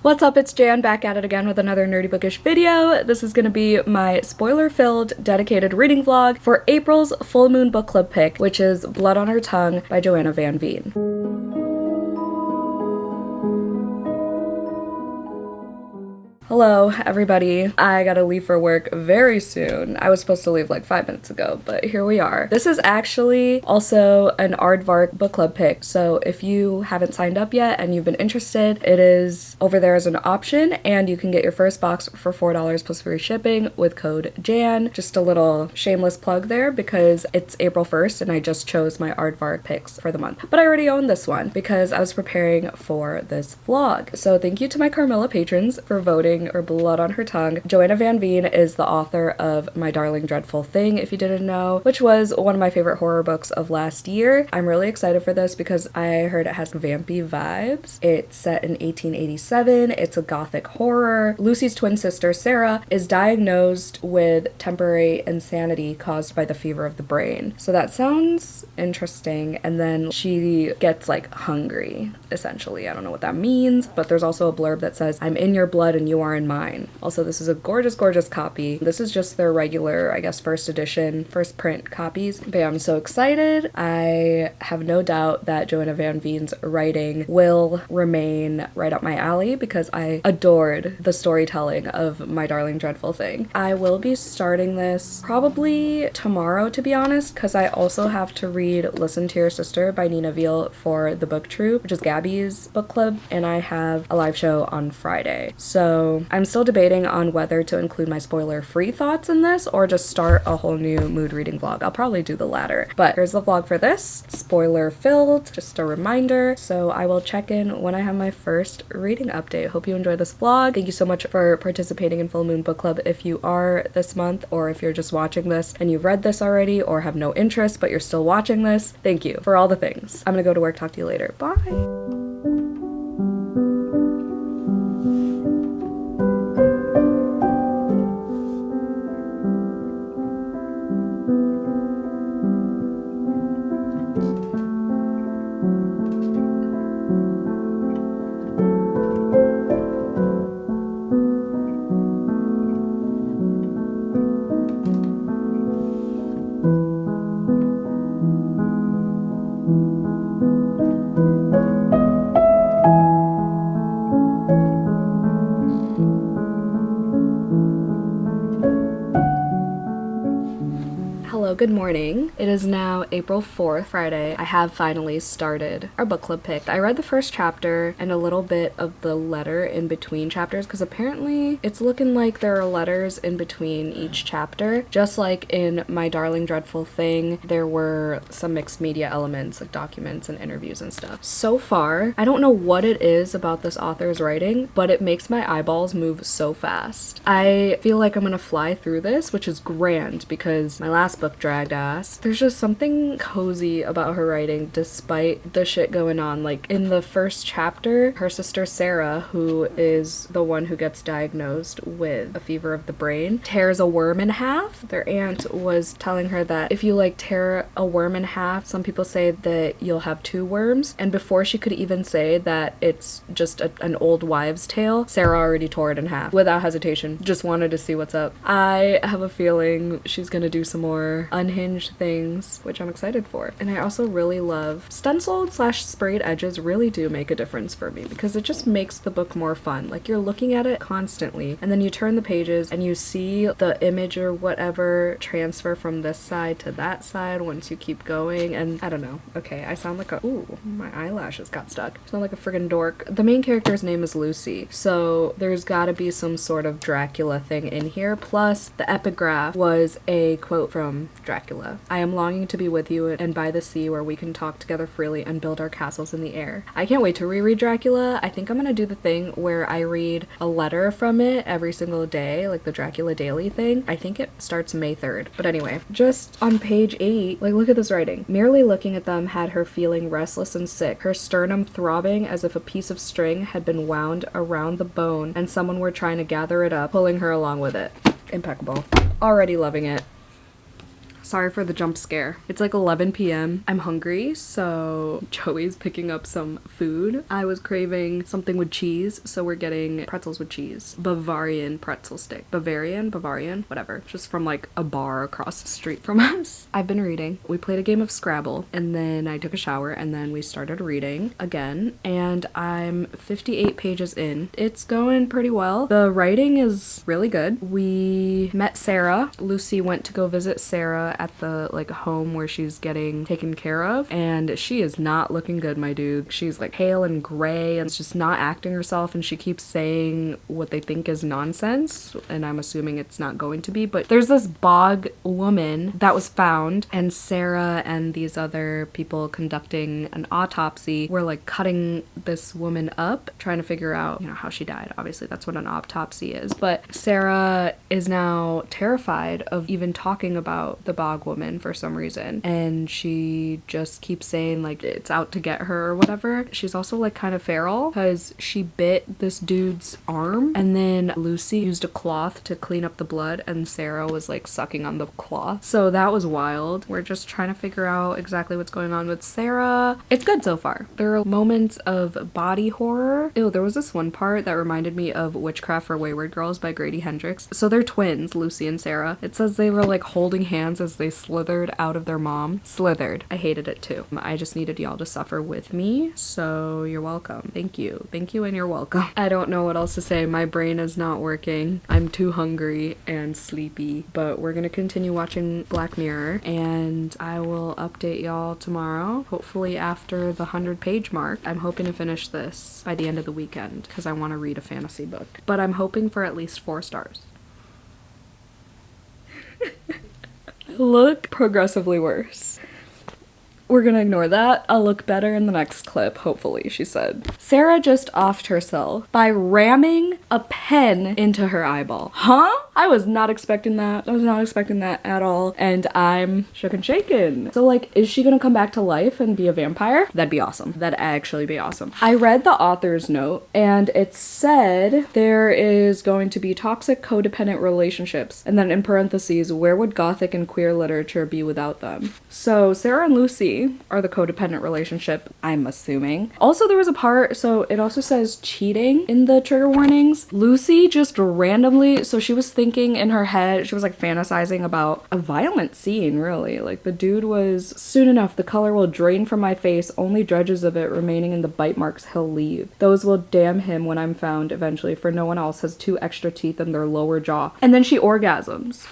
What's up, it's Jan back at it again with another nerdy bookish video. This is gonna be my spoiler-filled dedicated reading vlog for April's full moon book club pick, which is Blood on Her Tongue by Joanna Van Veen. Hello, everybody. I gotta leave for work very soon. I was supposed to leave like 5 minutes ago, but here we are. This is actually also an Aardvark Book Club pick, so if you haven't signed up yet and you've been interested, it is over there as an option, and you can get your first box for $4 plus free shipping with code JAN. Just a little shameless plug there because it's April 1st and I just chose my Aardvark picks for the month. But I already own this one because I was preparing for this vlog. So thank you to my Carmilla patrons for voting or Blood on Her Tongue. Joanna Van Veen is the author of My Darling Dreadful Thing, if you didn't know, which was one of my favorite horror books of last year. I'm really excited for this because I heard it has vampy vibes. It's set in 1887. It's a Gothic horror. Lucy's twin sister, Sarah, is diagnosed with temporary insanity caused by the fever of the brain. So that sounds interesting. And then she gets like hungry, essentially. I don't know what that means, but there's also a blurb that says, "I'm in your blood and you are in mine." Also, this is a gorgeous, gorgeous copy. This is just their regular, I guess, first edition, first print copies. But yeah, I'm so excited. I have no doubt that Joanna Van Veen's writing will remain right up my alley because I adored the storytelling of My Darling Dreadful Thing. I will be starting this probably tomorrow, to be honest, because I also have to read Listen to Your Sister by Nina Veal for the book troop, which is Gabby's book club, and I have a live show on Friday. So I'm still debating on whether to include my spoiler-free thoughts in this or just start a whole new mood reading vlog. I'll probably do the latter. But here's the vlog for this. Spoiler-filled, just a reminder. So I will check in when I have my first reading update. Hope you enjoy this vlog. Thank you so much for participating in Full Moon Book Club if you are this month, or if you're just watching this and you've read this already or have no interest but you're still watching this. Thank you for all the things. I'm gonna go to work. Talk to you later. Bye. Good morning. It is now April 4th, Friday. I have finally started our book club pick. I read the first chapter and a little bit of the letter in between chapters because apparently it's looking like there are letters in between each chapter. Just like in My Darling Dreadful Thing, there were some mixed media elements like documents and interviews and stuff. So far, I don't know what it is about this author's writing, but it makes my eyeballs move so fast. I feel like I'm gonna fly through this, which is grand because my last book dragged ass. There's just something cozy about her writing despite the shit going on. Like in the first chapter, her sister Sarah, who is the one who gets diagnosed with a fever of the brain, tears a worm in half. Their aunt was telling her that if you like tear a worm in half, some people say that you'll have two worms. And before she could even say that it's just an old wives' tale, Sarah already tore it in half without hesitation. Just wanted to see what's up. I have a feeling she's gonna do some more unhinged things, which I'm excited for. And I also really love stenciled / sprayed edges really do make a difference for me because it just makes the book more fun. Like you're looking at it constantly and then you turn the pages and you see the image or whatever transfer from this side to that side once you keep going. And I don't know. Okay, I sound like ooh, my eyelashes got stuck. I sound like a friggin' dork. The main character's name is Lucy, so there's gotta be some sort of Dracula thing in here. Plus the epigraph was a quote from Dracula. "I am longing to be with you and by the sea where we can talk together freely and build our castles in the air." I can't wait to reread Dracula. I think I'm gonna do the thing where I read a letter from it every single day, like the Dracula Daily thing. I think it starts May 3rd. But anyway, just on page 8, like look at this writing. "Merely looking at them had her feeling restless and sick, her sternum throbbing as if a piece of string had been wound around the bone and someone were trying to gather it up, pulling her along with it." Impeccable. Already loving it. Sorry for the jump scare. It's like 11 p.m. I'm hungry, so Joey's picking up some food. I was craving something with cheese, so we're getting pretzels with cheese. Bavarian pretzel stick. Bavarian, whatever. Just from like a bar across the street from us. I've been reading. We played a game of Scrabble, and then I took a shower, and then we started reading again, and I'm 58 pages in. It's going pretty well. The writing is really good. We met Sarah. Lucy went to go visit Sarah at the like home where she's getting taken care of, and she is not looking good, my dude. She's like pale and gray and just not acting herself, and she keeps saying what they think is nonsense, and I'm assuming it's not going to be. But there's this bog woman that was found, and Sarah and these other people conducting an autopsy were like cutting this woman up, trying to figure out, you know, how she died. Obviously that's what an autopsy is. But Sarah is now terrified of even talking about the bog woman for some reason, and she just keeps saying like it's out to get her or whatever. She's also like kind of feral because she bit this dude's arm, and then Lucy used a cloth to clean up the blood, and Sarah was like sucking on the cloth. So that was wild. We're just trying to figure out exactly what's going on with Sarah. It's good so far. There are moments of body horror. Ew, there was this one part that reminded me of Witchcraft for Wayward Girls by Grady Hendrix. So they're twins, Lucy and Sarah. It says they were like holding hands as they slithered out of their mom. Slithered. I hated it too. I just needed y'all to suffer with me, so you're welcome. Thank you. Thank you and you're welcome. I don't know what else to say. My brain is not working. I'm too hungry and sleepy, but we're gonna continue watching Black Mirror, and I will update y'all tomorrow, hopefully after the 100-page mark. I'm hoping to finish this by the end of the weekend because I want to read a fantasy book, but I'm hoping for at least 4 stars. Look progressively worse. We're gonna ignore that. I'll look better in the next clip, hopefully, she said. Sarah just offed herself by ramming a pen into her eyeball. Huh? I was not expecting that. I was not expecting that at all, and I'm shook and shaken. So like, is she gonna come back to life and be a vampire? That'd be awesome. That'd actually be awesome. I read the author's note, and it said there is going to be toxic codependent relationships, and then in parentheses, where would Gothic and queer literature be without them? So Sarah and Lucy are the codependent relationship, I'm assuming. Also, there was a part, so it also says cheating in the trigger warnings. Lucy just randomly, so she was thinking in her head, she was like fantasizing about a violent scene, really. Like the dude was, soon enough, the color will drain from my face, only dredges of it remaining in the bite marks he'll leave. Those will damn him when I'm found eventually, for no one else has 2 extra teeth in their lower jaw. And then she orgasms.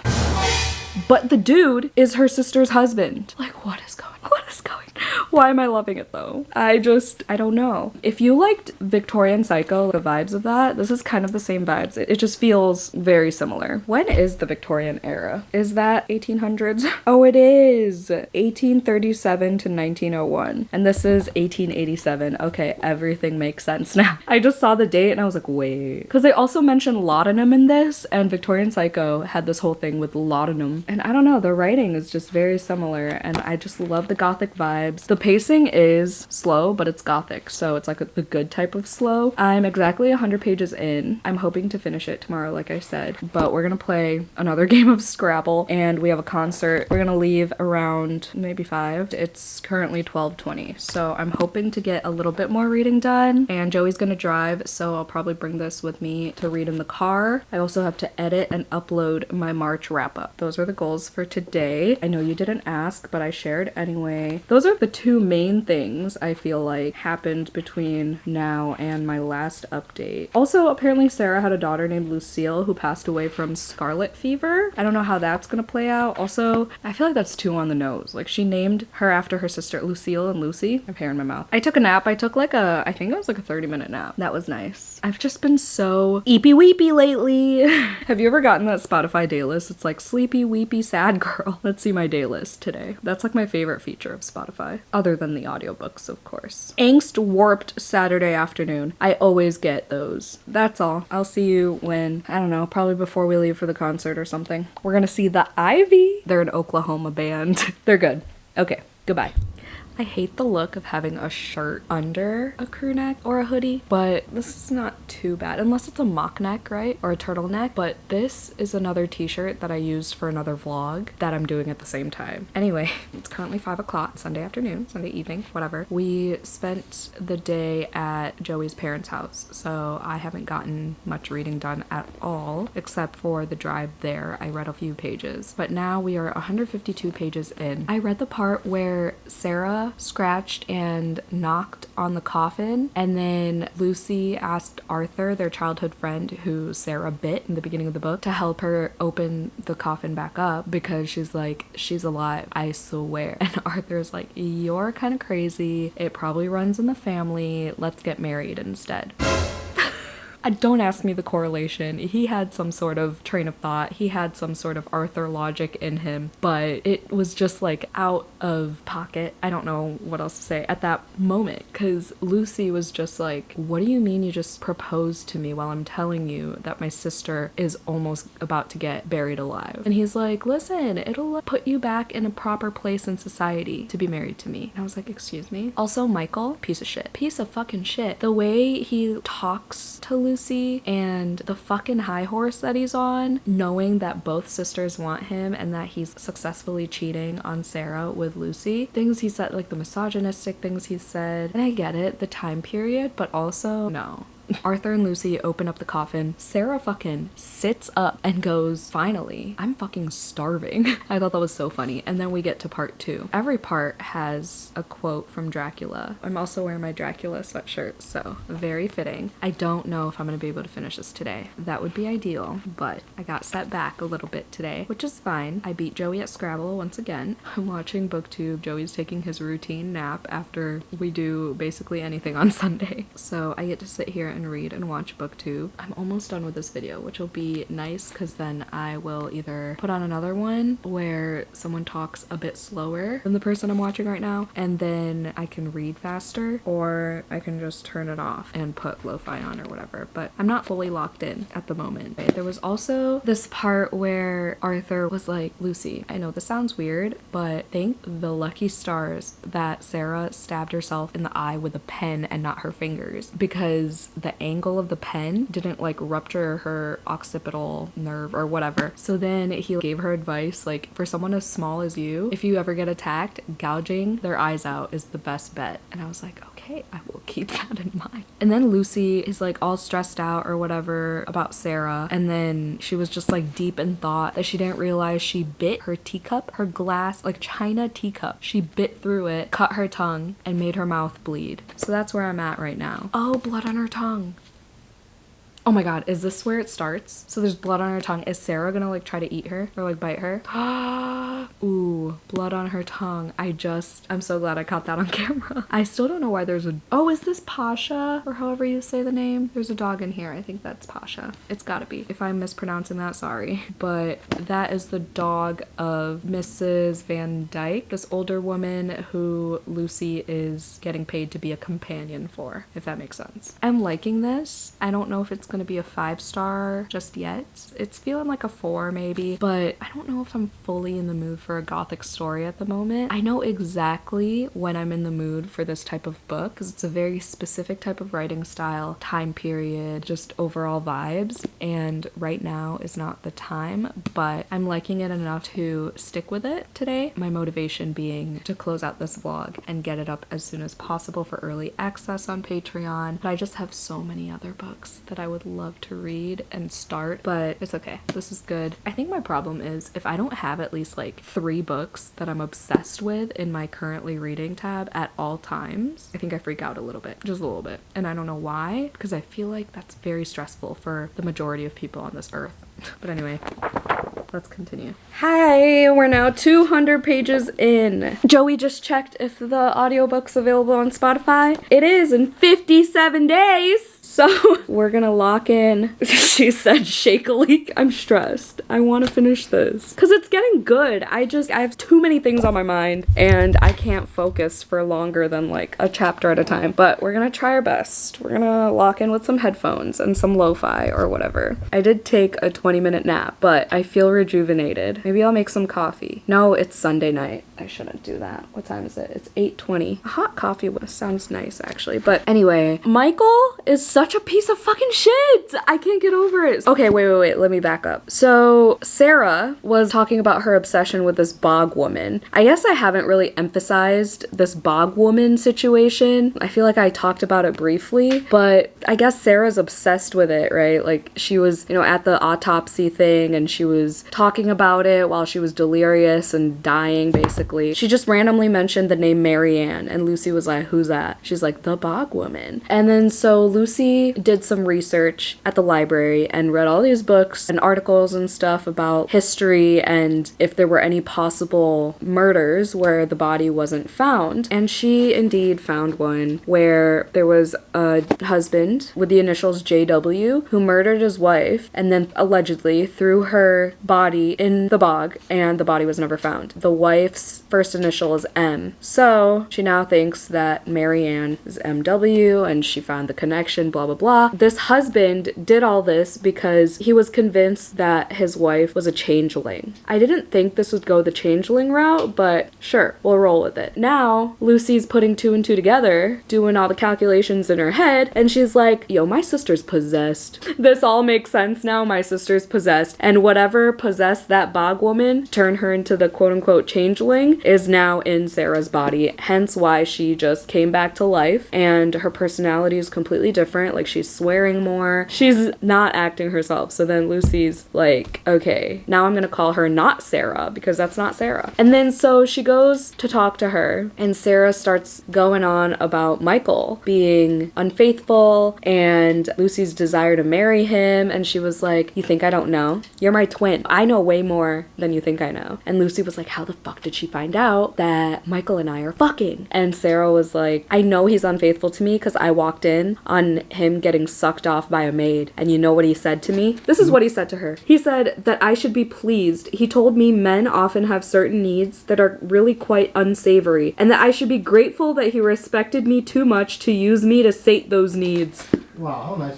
But the dude is her sister's husband. Like, what is going on? What is going on? Why am I loving it though? I don't know. If you liked Victorian Psycho, the vibes of that, this is kind of the same vibes. It just feels very similar. When is the Victorian era? Is that 1800s? Oh, it is 1837 to 1901. And this is 1887. Okay, everything makes sense now. I just saw the date and I was like, wait. Because they also mentioned laudanum in this, and Victorian Psycho had this whole thing with laudanum. And I don't know, the writing is just very similar, and I just love the Gothic vibes. The pacing is slow, but it's Gothic, so it's like the good type of slow. I'm exactly 100 pages in. I'm hoping to finish it tomorrow, like I said, but we're gonna play another game of Scrabble, and we have a concert. We're gonna leave around maybe 5. It's currently 12:20, so I'm hoping to get a little bit more reading done, and Joey's gonna drive, so I'll probably bring this with me to read in the car. I also have to edit and upload my March wrap-up. Those are the goals for today. I know you didn't ask, but I shared anyway. Those are the 2 main things I feel like happened between now and my last update. Also, apparently Sarah had a daughter named Lucille who passed away from scarlet fever. I don't know how that's gonna play out. Also, I feel like that's too on the nose. Like, she named her after her sister Lucille and Lucy. I have hair in my mouth. I took a nap. I took like I think it was like a 30-minute nap. That was nice. I've just been so eepy weepy lately. Have you ever gotten that Spotify day list? It's like sleepy, weepy, sad girl. Let's see my day list today. That's like my favorite feature of Spotify, other than the audiobooks, of course. Angst warped Saturday afternoon. I always get those. That's all. I'll see you when, I don't know, probably before we leave for the concert or something. We're gonna see the Ivy. They're an Oklahoma band. They're good. Okay, goodbye. I hate the look of having a shirt under a crew neck or a hoodie, but this is not too bad unless it's a mock neck, right? Or a turtleneck. But this is another t-shirt that I used for another vlog that I'm doing at the same time. Anyway, it's currently 5 o'clock, Sunday afternoon, Sunday evening, whatever. We spent the day at Joey's parents' house, so I haven't gotten much reading done at all, except for the drive there. I read a few pages, but now we are 152 pages in. I read the part where Sarah scratched and knocked on the coffin, and then Lucy asked Arthur, their childhood friend who Sarah bit in the beginning of the book, to help her open the coffin back up because she's like, she's alive, I swear. And Arthur's like, you're kind of crazy. It probably runs in the family. Let's get married instead. Don't ask me the correlation. He had some sort of train of thought. He had some sort of Arthur logic in him, but it was just like out of pocket. I don't know what else to say at that moment, because Lucy was just like, what do you mean you just proposed to me while I'm telling you that my sister is almost about to get buried alive? And he's like, listen, it'll put you back in a proper place in society to be married to me. And I was like, excuse me? Also, Michael, piece of shit. Piece of fucking shit. The way he talks to Lucy and the fucking high horse that he's on, knowing that both sisters want him and that he's successfully cheating on Sarah with Lucy. Things he said, like the misogynistic things he said, and I get it, the time period, but also no. Arthur and Lucy open up the coffin. Sarah fucking sits up and goes, finally, I'm fucking starving. I thought that was so funny. And then we get to part 2. Every part has a quote from Dracula. I'm also wearing my Dracula sweatshirt, so very fitting. I don't know if I'm gonna be able to finish this today. That would be ideal, but I got set back a little bit today, which is fine. I beat Joey at Scrabble once again. I'm watching BookTube. Joey's taking his routine nap after we do basically anything on Sunday. So I get to sit here and read and watch BookTube. I'm almost done with this video, which will be nice because then I will either put on another one where someone talks a bit slower than the person I'm watching right now, and then I can read faster, or I can just turn it off and put lo-fi on or whatever, but I'm not fully locked in at the moment. There was also this part where Arthur was like, Lucy, I know this sounds weird, but thank the lucky stars that Sarah stabbed herself in the eye with a pen and not her fingers, because the angle of the pen didn't like rupture her occipital nerve or whatever. So then he gave her advice, like, for someone as small as you, if you ever get attacked, gouging their eyes out is the best bet. And I was like, okay, I will keep that in mind. And then Lucy is like all stressed out or whatever about Sarah, and then she was just like deep in thought that she didn't realize she bit her teacup, her glass, like china teacup. She bit through it, cut her tongue, and made her mouth bleed. So that's where I'm at right now. Oh, blood on her tongue. Oh my god, is this where it starts? So there's blood on her tongue. Is Sarah gonna like try to eat her or like bite her? Ooh, blood on her tongue. I'm so glad I caught that on camera. I still don't know why there's a, oh, is this Pasha? Or however you say the name? There's a dog in here. I think that's Pasha. It's gotta be. If I'm mispronouncing that, sorry. But that is the dog of Mrs. Van Dyke, this older woman who Lucy is getting paid to be a companion for, if that makes sense. I'm liking this. I don't know if it's gonna be a 5-star just yet. It's feeling like a 4 maybe, but I don't know if I'm fully in the mood for a Gothic story at the moment. I know exactly when I'm in the mood for this type of book because it's a very specific type of writing style, time period, just overall vibes, and right now is not the time, but I'm liking it enough to stick with it today. My motivation being to close out this vlog and get it up as soon as possible for early access on Patreon, but I just have so many other books that I would love to read and start, but it's okay. This is good. I think my problem is if I don't have at least like 3 books that I'm obsessed with in my currently reading tab at all times, I think I freak out a little bit, just a little bit. And I don't know why, because I feel like that's very stressful for the majority of people on this earth. But anyway, let's continue. Hi, we're now 200 pages in. Joey just checked if the audiobook's available on Spotify. It is in 57 days. So we're gonna lock in. She said shakily. I'm stressed. I want to finish this because it's getting good. I have too many things on my mind and I can't focus for longer than like a chapter at a time, but we're gonna try our best. We're gonna lock in with some headphones and some lo-fi or whatever. I did take a 20-minute nap, but I feel rejuvenated. Maybe I'll make some coffee. No, it's Sunday night. I shouldn't do that. What time is it? It's 8:20. A hot coffee sounds nice, actually. But anyway, Michael is such a piece of fucking shit. I can't get over it. Okay, wait. Let me back up. So Sarah was talking about her obsession with this bog woman. I guess I haven't really emphasized this bog woman situation. I feel like I talked about it briefly, but I guess Sarah's obsessed with it, right? Like she was, at the autopsy thing and she was talking about it while she was delirious and dying, basically. She just randomly mentioned the name Marianne and Lucy was like, who's that? She's like, the bog woman. And then so Lucy did some research at the library and read all these books and articles and stuff about history and if there were any possible murders where the body wasn't found. And she indeed found one where there was a husband with the initials JW who murdered his wife and then allegedly threw her body in the bog and the body was never found. The wife's first initial is M. So she now thinks that Marianne is MW and she found the connection, blah, blah, blah. This husband did all this because he was convinced that his wife was a changeling. I didn't think this would go the changeling route, but sure, we'll roll with it. Now, Lucy's putting two and two together, doing all the calculations in her head, and she's like, yo, my sister's possessed. This all makes sense now, my sister's possessed. And whatever possessed that bog woman, turned her into the quote-unquote changeling, is now in Sarah's body, hence why she just came back to life, and her personality is completely different. Like, she's swearing more. She's not acting herself. So then Lucy's like, okay, now I'm gonna call her not Sarah, because that's not Sarah. And then so she goes to talk to her, and Sarah starts going on about Michael being unfaithful and Lucy's desire to marry him, and she was like, you think I don't know? You're my twin. I know way more than you think I know. And Lucy was like, how the fuck did she find out that Michael and I are fucking? And Sarah was like, I know he's unfaithful to me because I walked in on him getting sucked off by a maid, and you know what he said to me? This is what he said to her. He said that I should be pleased. He told me men often have certain needs that are really quite unsavory, and that I should be grateful that he respected me too much to use me to sate those needs. Wow, how nice.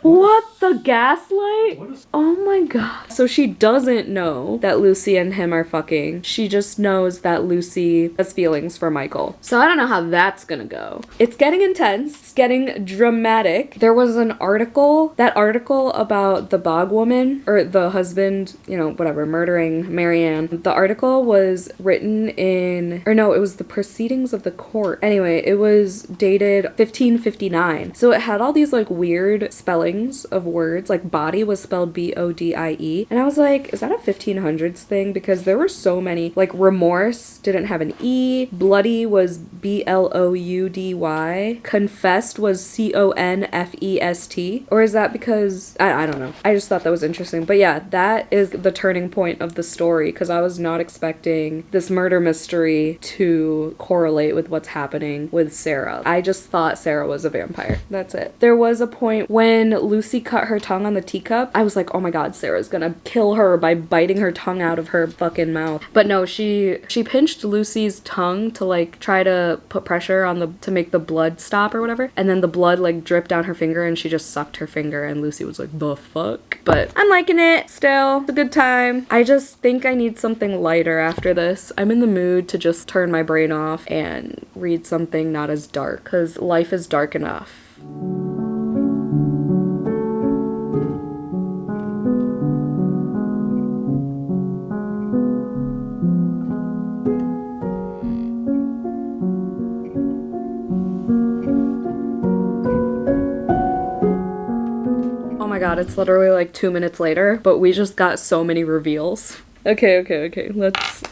What the gaslight? Oh my god. So she doesn't know that Lucy and him are fucking. She just knows that Lucy has feelings for Michael. So I don't know how that's gonna go. It's getting intense. It's getting dramatic. There was an article, that article about the bog woman, or the husband, whatever, murdering Marianne. The article was written in, or no, it was the proceedings of the court. Anyway, it was dated 1559. So it had all these like weird spellings of words, like body was spelled B-O-D-I-E, and I was like, is that a 1500s thing? Because there were so many, like remorse didn't have an E, bloody was B-L-O-U-D-Y, confessed was C-O-N-F-E-S-T, or is that because, I don't know, I just thought that was interesting. But yeah, that is the turning point of the story, because I was not expecting this murder mystery to correlate with what's happening with Sarah. I just thought Sarah was a vampire. That's it. There was a point when Lucy cut her tongue on the teacup. I was like, oh my god, Sarah's gonna kill her by biting her tongue out of her fucking mouth. But no, she pinched Lucy's tongue to like try to put pressure on to make the blood stop or whatever. And then the blood like dripped down her finger and she just sucked her finger and Lucy was like, the fuck? But I'm liking it still. It's a good time. I just think I need something lighter after this. I'm in the mood to just turn my brain off and read something not as dark, because life is dark enough. Oh my god, it's literally like 2 minutes later, but we just got so many reveals. Okay, let's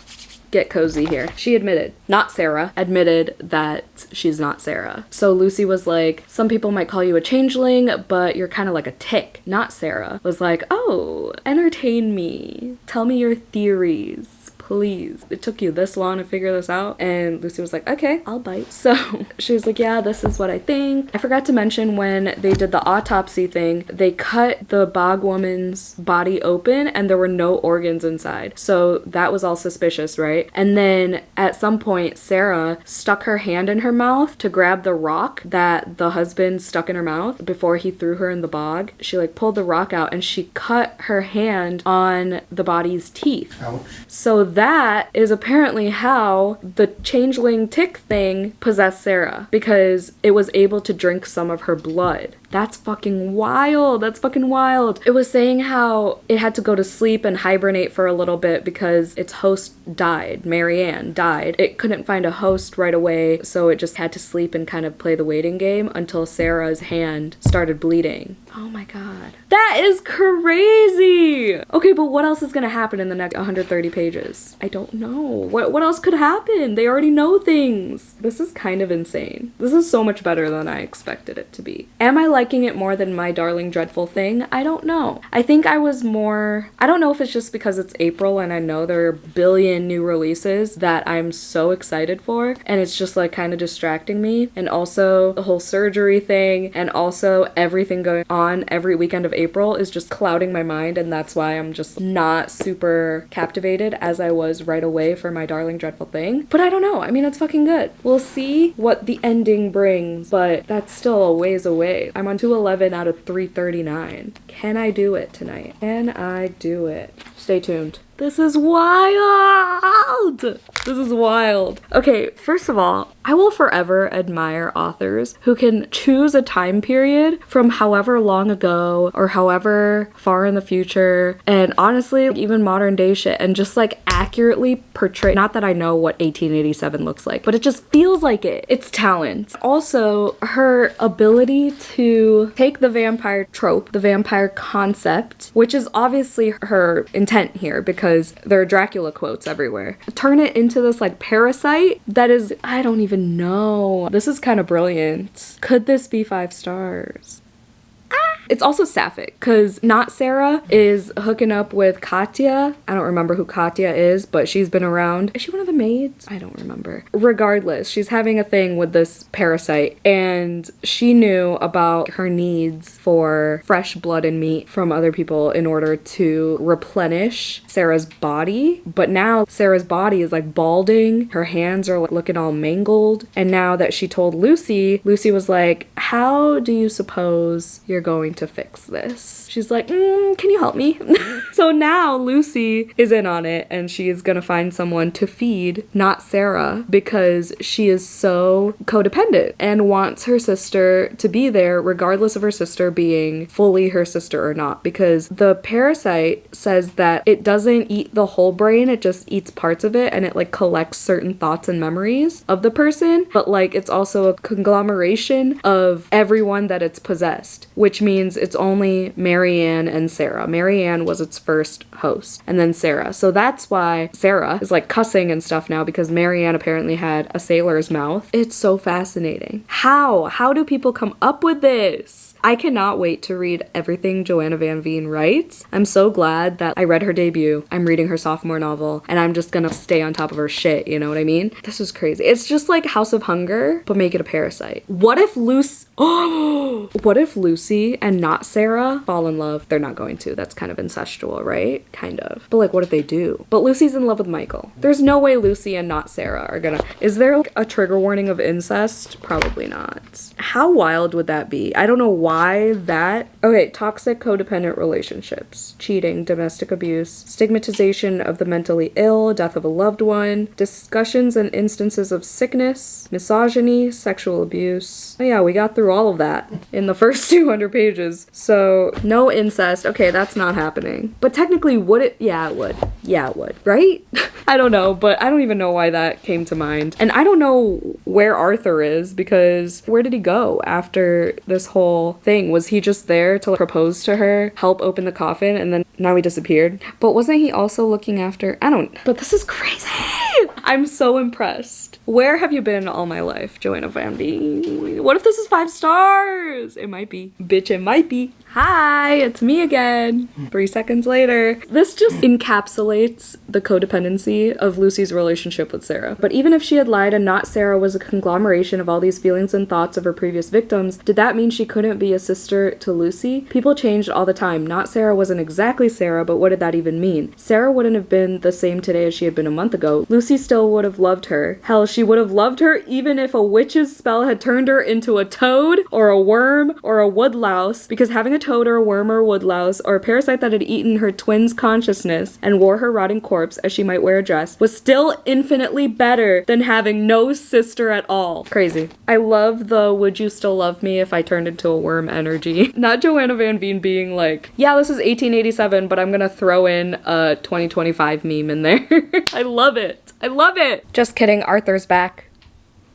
get cozy here. She admitted, not Sarah, admitted that she's not Sarah. So Lucy was like, some people might call you a changeling, but you're kind of like a tick. Not Sarah was like, oh, entertain me. Tell me your theories. please. It took you this long to figure this out? And Lucy was like, okay, I'll bite. So she was like, yeah, this is what I think. I forgot to mention when they did the autopsy thing, they cut the bog woman's body open and there were no organs inside. So that was all suspicious, right? And then at some point, Sarah stuck her hand in her mouth to grab the rock that the husband stuck in her mouth before he threw her in the bog. She like pulled the rock out and she cut her hand on the body's teeth. Ouch. So that is apparently how the changeling tick thing possessed Sarah, because it was able to drink some of her blood. That's fucking wild. That's fucking wild. It was saying how it had to go to sleep and hibernate for a little bit because its host died. Marianne died. It couldn't find a host right away, so it just had to sleep and kind of play the waiting game until Sarah's hand started bleeding. Oh my god. That is crazy! Okay, but what else is gonna happen in the next 130 pages? I don't know. What else could happen? They already know things. This is kind of insane. This is so much better than I expected it to be. Am I liking it more than My Darling Dreadful Thing? I don't know. I think I was more... I don't know if it's just because it's April and I know there are a billion new releases that I'm so excited for, and it's just like kind of distracting me. And also the whole surgery thing, and also everything going on every weekend of April is just clouding my mind, and that's why I'm just not super captivated as I was right away for My Darling Dreadful Thing. But I don't know. I mean, it's fucking good. We'll see what the ending brings, but that's still a ways away. I'm on 211 out of 339. Can I do it tonight? Can I do it? Stay tuned. This is wild! This is wild. Okay, first of all, I will forever admire authors who can choose a time period from however long ago or however far in the future, and honestly, even modern day shit, and just like accurately portray, not that I know what 1887 looks like, but it just feels like it. It's talent. Also, her ability to take the vampire trope, the vampire concept, which is obviously her intent here because there are Dracula quotes everywhere, turn it into this like parasite that is, I don't even know. This is kind of brilliant. Could this be 5 stars? It's also sapphic because Not Sarah is hooking up with Katya. I don't remember who Katya is, but she's been around. Is she one of the maids? I don't remember. Regardless, she's having a thing with this parasite, and she knew about her needs for fresh blood and meat from other people in order to replenish Sarah's body. But now Sarah's body is like balding. Her hands are like looking all mangled. And now that she told Lucy, Lucy was like, how do you suppose you're going to fix this? She's like, can you help me? So now Lucy is in on it, and she is gonna find someone to feed Not Sarah because she is so codependent and wants her sister to be there regardless of her sister being fully her sister or not, because the parasite says that it doesn't eat the whole brain, it just eats parts of it, and it like collects certain thoughts and memories of the person, but like it's also a conglomeration of everyone that it's possessed, which means it's only Marianne and Sarah. Marianne was its first host, and then Sarah. So that's why Sarah is like cussing and stuff now, because Marianne apparently had a sailor's mouth. It's so fascinating. How do people come up with this? I cannot wait to read everything Joanna Van Veen writes. I'm so glad that I read her debut. I'm reading her sophomore novel, and I'm just gonna stay on top of her shit, you know what I mean? This is crazy. It's just like House of Hunger, but make it a parasite. What if what if Lucy and Not Sarah fall in love? They're not going to. That's kind of incestual, right? Kind of. But like, what if they do? But Lucy's in love with Michael. There's no way Lucy and Not Sarah are gonna... Is there like a trigger warning of incest? Probably not. How wild would that be? I don't know why that... Okay, toxic codependent relationships, cheating, domestic abuse, stigmatization of the mentally ill, death of a loved one, discussions and instances of sickness, misogyny, sexual abuse. Oh yeah, we got through all of that in the first 200 pages. So no incest. Okay, that's not happening. But technically, would it? Yeah, it would. Yeah, it would. Right? I don't know, but I don't even know why that came to mind. And I don't know where Arthur is, because where did he go after this whole thing? Was he just there to propose to her, help open the coffin, and then now he disappeared? But wasn't he also looking after... But this is crazy! I'm so impressed. Where have you been all my life, Joanna Van Veen? What if this is 5 stars? It might be. Bitch, it might be. Hi, it's me again. 3 seconds later. This just encapsulates the codependency of Lucy's relationship with Sarah. But even if she had lied and not Sarah was a conglomeration of all these feelings and thoughts of her previous victims, did that mean she couldn't be a sister to Lucy? People changed all the time. Not Sarah wasn't exactly Sarah, but what did that even mean? Sarah wouldn't have been the same today as she had been a month ago. Lucy still would have loved her. Hell, she would have loved her even if a witch's spell had turned her into a toad or a worm or a woodlouse, because having a toad or a worm or a woodlouse or a parasite that had eaten her twin's consciousness and wore her rotting corpse as she might wear a dress was still infinitely better than having no sister at all. Crazy. I love the would you still love me if I turned into a worm energy. Not Joanna Van Veen being like, yeah, this is 1887, but I'm gonna throw in a 2025 meme in there. I love it. I love it. Just kidding, Arthur's back.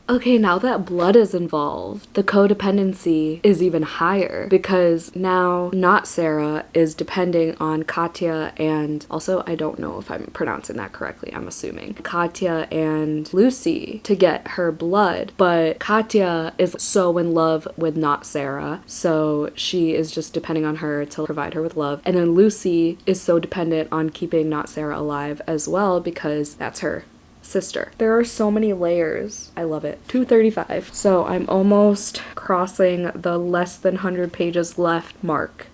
Okay, now that blood is involved, the codependency is even higher because now not Sarah is depending on Katya and also, I don't know if I'm pronouncing that correctly, I'm assuming, Katya and Lucy to get her blood, but Katya is so in love with not Sarah, so she is just depending on her to provide her with love, and then Lucy is so dependent on keeping not Sarah alive as well because that's her sister. There are so many layers. I love it. 235. So I'm almost crossing the less than 100 pages left mark.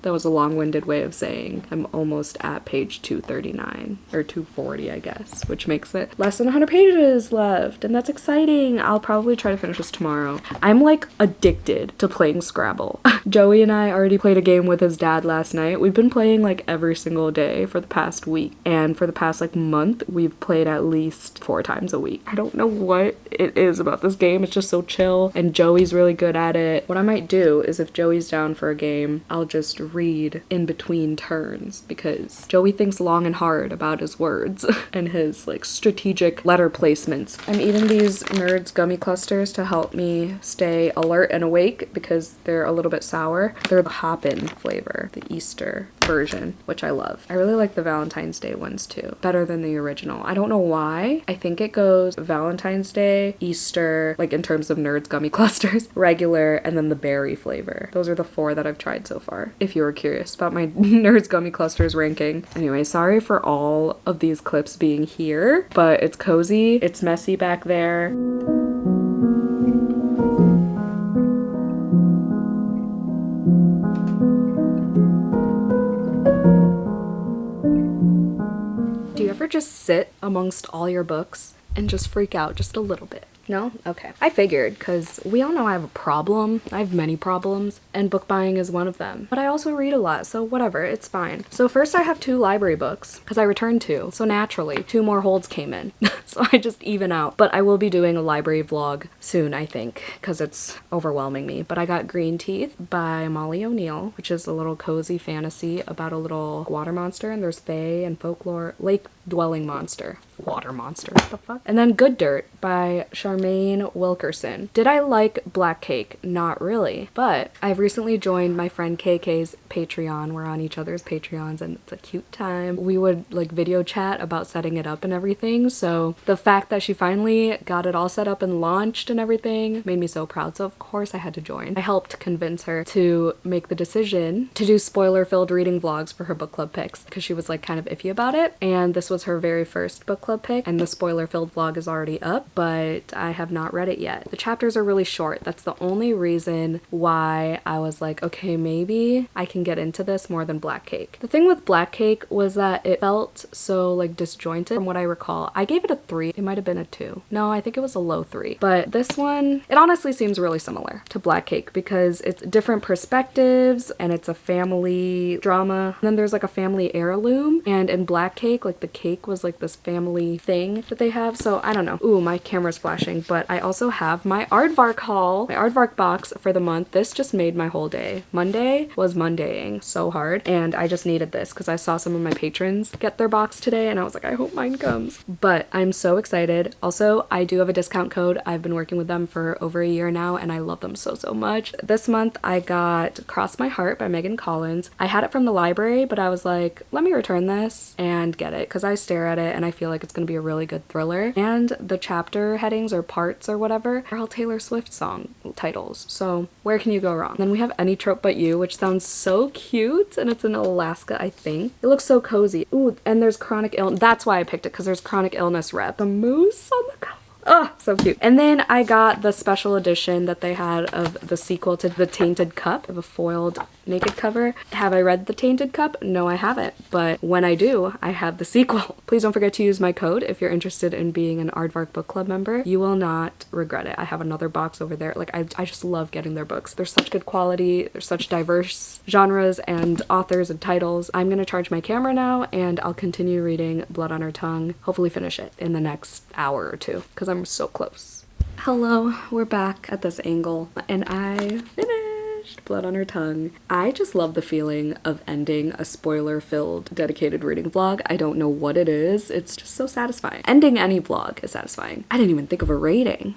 That was a long-winded way of saying I'm almost at page 239 or 240, I guess, which makes it less than 100 pages left, and that's exciting. I'll probably try to finish this tomorrow. I'm like addicted to playing Scrabble. Joey and I already played a game with his dad last night. We've been playing like every single day for the past week, and for the past like month, we've played at least 4 times a week. I don't know what it is about this game. It's just so chill, and Joey's really good at it. What I might do is if Joey's down for a game, I'll just read in between turns because Joey thinks long and hard about his words and his like strategic letter placements. I'm eating these Nerds gummy clusters to help me stay alert and awake because they're a little bit sour. They're the Hop-In flavor, the Easter version, which I love. I really like the Valentine's Day ones too, better than the original. I don't know why. I think it goes Valentine's Day, Easter, like in terms of Nerds gummy clusters, regular, and then the berry flavor. Those are the 4 that I've tried so far, if you were curious about my Nerds gummy clusters ranking. Anyway, sorry for all of these clips being here, but it's cozy, it's messy back there. Do you ever just sit amongst all your books and just freak out just a little bit? No? Okay. I figured, because we all know I have a problem. I have many problems, and book buying is one of them. But I also read a lot, so whatever, it's fine. So first I have 2 library books, because I returned 2, so naturally 2 more holds came in. So I just even out. But I will be doing a library vlog soon, I think, because it's overwhelming me. But I got Green Teeth by Molly O'Neill, which is a little cozy fantasy about a little water monster, and there's fae and folklore, lake dwelling monster. Water monster, what the fuck? And then Good Dirt by Charmaine Wilkerson. Did I like Black Cake? Not really, but I've recently joined my friend KK's Patreon. We're on each other's Patreons and it's a cute time. We would like video chat about setting it up and everything, so the fact that she finally got it all set up and launched and everything made me so proud, so of course I had to join. I helped convince her to make the decision to do spoiler-filled reading vlogs for her book club picks because she was like kind of iffy about it, and this was her very first book club pick, and the spoiler-filled vlog is already up, but I have not read it yet. The chapters are really short. That's the only reason why I was like, okay, maybe I can get into this more than Black Cake. The thing with Black Cake was that it felt so like disjointed from what I recall. I gave it a 3. It might have been a 2. No, I think it was a low 3. But this one, it honestly seems really similar to Black Cake because it's different perspectives and it's a family drama. And then there's like a family heirloom, and in Black Cake, like the cake was like this family thing that they have, so I don't know. Ooh, my camera's flashing, but I also have my Aardvark haul, my Aardvark box for the month. This just made my whole day. Monday was Mondaying so hard, and I just needed this because I saw some of my patrons get their box today, and I was like, I hope mine comes. But I'm so excited. Also, I do have a discount code. I've been working with them for over a year now, and I love them so much. This month, I got Cross My Heart by Megan Collins. I had it from the library, but I was like, let me return this and get it because I stare at it and I feel like it's gonna be a really good thriller. And the chapter headings or parts or whatever are all Taylor Swift song titles. So where can you go wrong? Then we have Any Trope But You, which sounds so cute, and it's in Alaska, I think. It looks so cozy. Ooh, and there's chronic illness. That's why I picked it, because there's chronic illness rep. The moose on the cover. Oh, so cute. And then I got the special edition that they had of the sequel to The Tainted Cup, of a foiled naked cover. Have I read The Tainted Cup? No, I haven't. But when I do, I have the sequel. Please don't forget to use my code if you're interested in being an Aardvark Book Club member. You will not regret it. I have another box over there. Like, I just love getting their books. They're such good quality. They're such diverse genres and authors and titles. I'm gonna charge my camera now, and I'll continue reading Blood on Her Tongue. Hopefully finish it in the next hour or two, because I'm so close. Hello, we're back at this angle, and I finished Blood on Her Tongue. I just love the feeling of ending a spoiler-filled dedicated reading vlog. I don't know what it is. It's just so satisfying. Ending any vlog is satisfying. I didn't even think of a rating.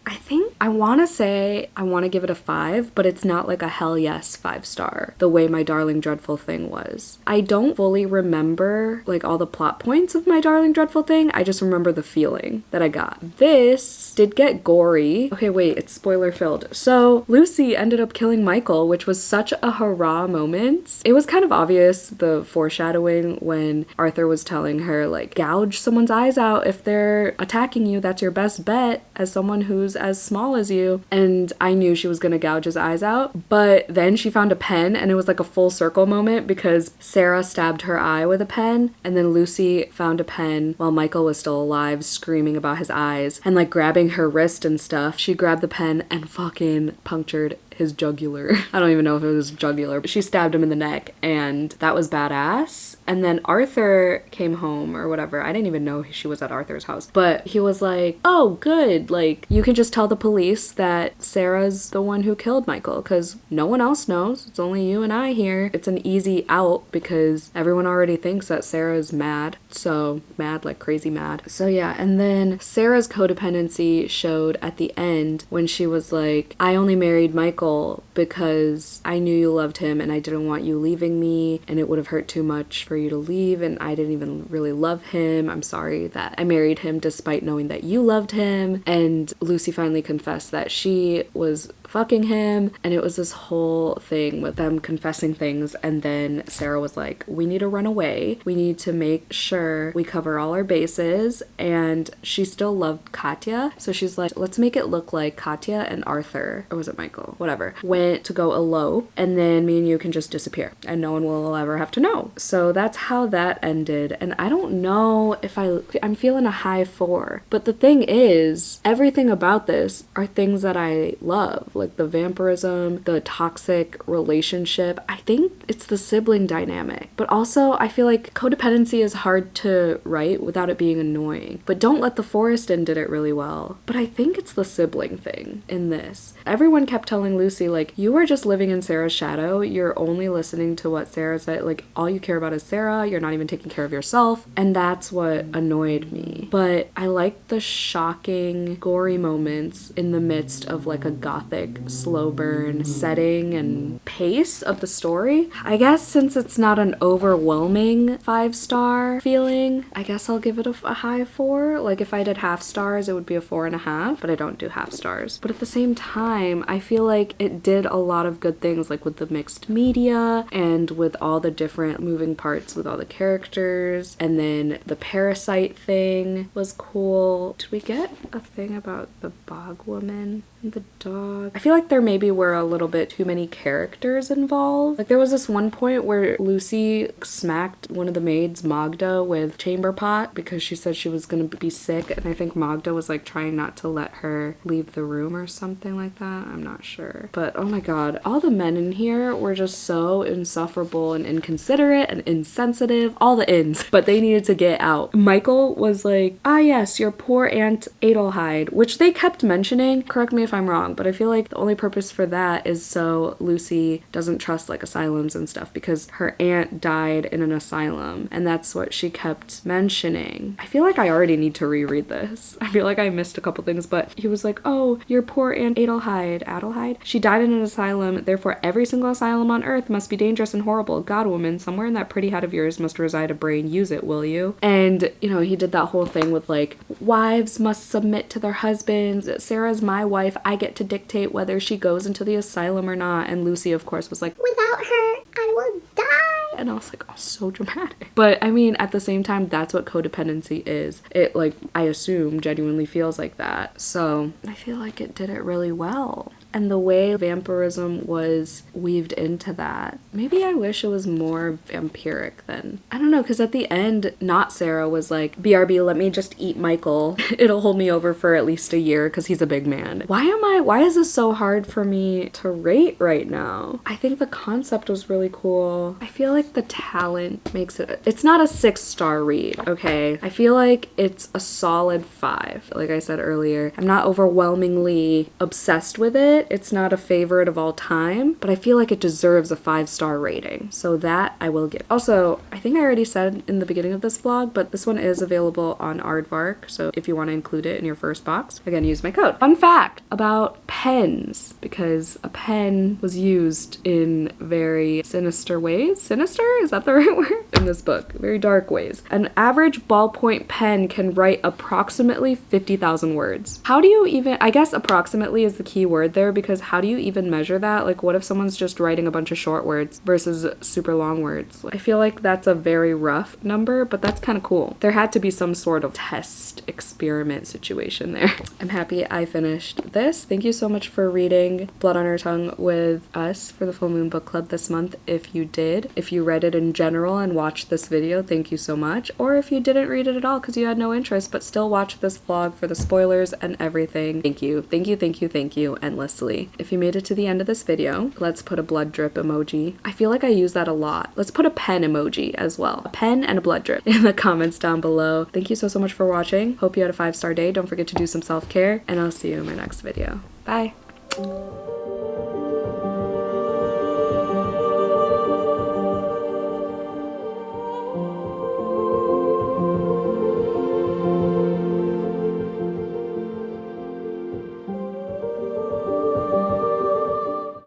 I think I want to say I want to give it a 5, but it's not like a hell yes 5-star, the way My Darling Dreadful Thing was. I don't fully remember like all the plot points of My Darling Dreadful Thing. I just remember the feeling that I got. This did get gory. Okay, wait, it's spoiler-filled. So Lucy ended up killing Michael, which was such a hurrah moment. It was kind of obvious, the foreshadowing, when Arthur was telling her, like, gouge someone's eyes out if they're attacking you. That's your best bet as someone who's as small as you. And I knew she was gonna gouge his eyes out, but then she found a pen, and it was like a full circle moment because Sarah stabbed her eye with a pen, and then Lucy found a pen while Michael was still alive, screaming about his eyes and like grabbing her wrist and stuff. She grabbed the pen and fucking punctured his jugular. I don't even know if it was jugular, but she stabbed him in the neck, and that was badass. And then Arthur came home or whatever. I didn't even know she was at Arthur's house, but he was like, oh, good. Like, you can just tell the police that Sarah's the one who killed Michael, because no one else knows. It's only you and I here. It's an easy out because everyone already thinks that Sarah's mad. So mad, like crazy mad. So yeah, and then Sarah's codependency showed at the end when she was like, I only married Michael because I knew you loved him and I didn't want you leaving me, and it would have hurt too much for you to leave, and I didn't even really love him. I'm sorry that I married him despite knowing that you loved him. And Lucy finally confessed that she was fucking him, and it was this whole thing with them confessing things. And then Sarah was like, we need to run away. We need to make sure we cover all our bases. And she still loved Katya, so she's like, let's make it look like Katya and Arthur, or was it Michael? Whatever, went to go elope, and then me and you can just disappear and no one will ever have to know. So that's how that ended. And I don't know if I'm feeling a high 4, but the thing is, everything about this are things that I love, like the vampirism, the toxic relationship. I think it's the sibling dynamic, but also I feel like codependency is hard to write without it being annoying. But Don't Let the Forest In did it really well. But I think it's the sibling thing in this. Everyone kept telling Lucy, like, you are just living in Sarah's shadow. You're only listening to what Sarah said. Like, all you care about is Sarah. You're not even taking care of yourself. And that's what annoyed me. But I like the shocking, gory moments in the midst of like a Gothic slow burn setting and pace of the story. I guess since it's not an overwhelming 5-star feeling, I guess I'll give it a high 4. Like, if I did half stars, it would be a 4.5, but I don't do half stars. But at the same time, I feel like it did a lot of good things, like with the mixed media and with all the different moving parts with all the characters. And then the parasite thing was cool. Did we get a thing about the bog woman and the dog? I feel like there maybe were a little bit too many characters involved. Like, there was this one point where Lucy smacked one of the maids, Magda, with chamber pot because she said she was gonna be sick, and I think Magda was like trying not to let her leave the room or something like that. I'm not sure. But oh my god, all the men in here were just so insufferable and inconsiderate and insensitive. All the ins. But they needed to get out. Michael was like, ah yes, your poor Aunt Adelheid, which they kept mentioning. Correct me if I'm wrong, but I feel like the only purpose for that is so Lucy doesn't trust like asylums and stuff because her aunt died in an asylum and that's what she kept mentioning. I feel like I already need to reread this. I feel like I missed a couple things, but he was like, oh, your poor Aunt Adelheid, she died in an asylum, therefore every single asylum on earth must be dangerous and horrible. God, woman, somewhere in that pretty head of yours must reside a brain. Use it, will you? And, you know, he did that whole thing with like, wives must submit to their husbands. Sarah's my wife. I get to dictate whether she goes into the asylum or not. And Lucy, of course, was like, without her, I will die. And I was like, oh, so dramatic. But I mean, at the same time, that's what codependency is. It, like, I assume genuinely feels like that. So I feel like it did it really well. And the way vampirism was weaved into that, maybe I wish it was more vampiric than, I don't know, because at the end, not Sarah was like, BRB, let me just eat Michael. It'll hold me over for at least a year because he's a big man. Why is this so hard for me to rate right now? I think the concept was really cool. I feel like the talent makes it, it's not a 6-star read, okay? I feel like it's a solid 5. Like I said earlier, I'm not overwhelmingly obsessed with it. It's not a favorite of all time, but I feel like it deserves a 5-star rating. So that I will give. Also, I think I already said in the beginning of this vlog, but this one is available on Aardvark. So if you want to include it in your first box, again, use my code. Fun fact about pens, because a pen was used in very sinister ways. Sinister? Is that the right word? In this book. Very dark ways. An average ballpoint pen can write approximately 50,000 words. How do you even, I guess approximately is the key word there, because how do you even measure that? Like, what if someone's just writing a bunch of short words versus super long words? I feel like that's a very rough number, but that's kind of cool. There had to be some sort of test experiment situation there. I'm happy I finished this. Thank you so much for reading Blood on Her Tongue with us for the Full Moon Book Club this month. If you did, if you read it in general and watched this video, thank you so much. Or if you didn't read it at all because you had no interest, but still watched this vlog for the spoilers and everything, thank you. Thank you, thank you, thank you, endlessly. If you made it to the end of this video, let's put a blood drip emoji. I feel like I use that a lot. Let's put a pen emoji as well. A pen and a blood drip in the comments down below. Thank you so much for watching. Hope you had a 5-star day. Don't forget to do some self-care, and I'll see you in my next video. Bye.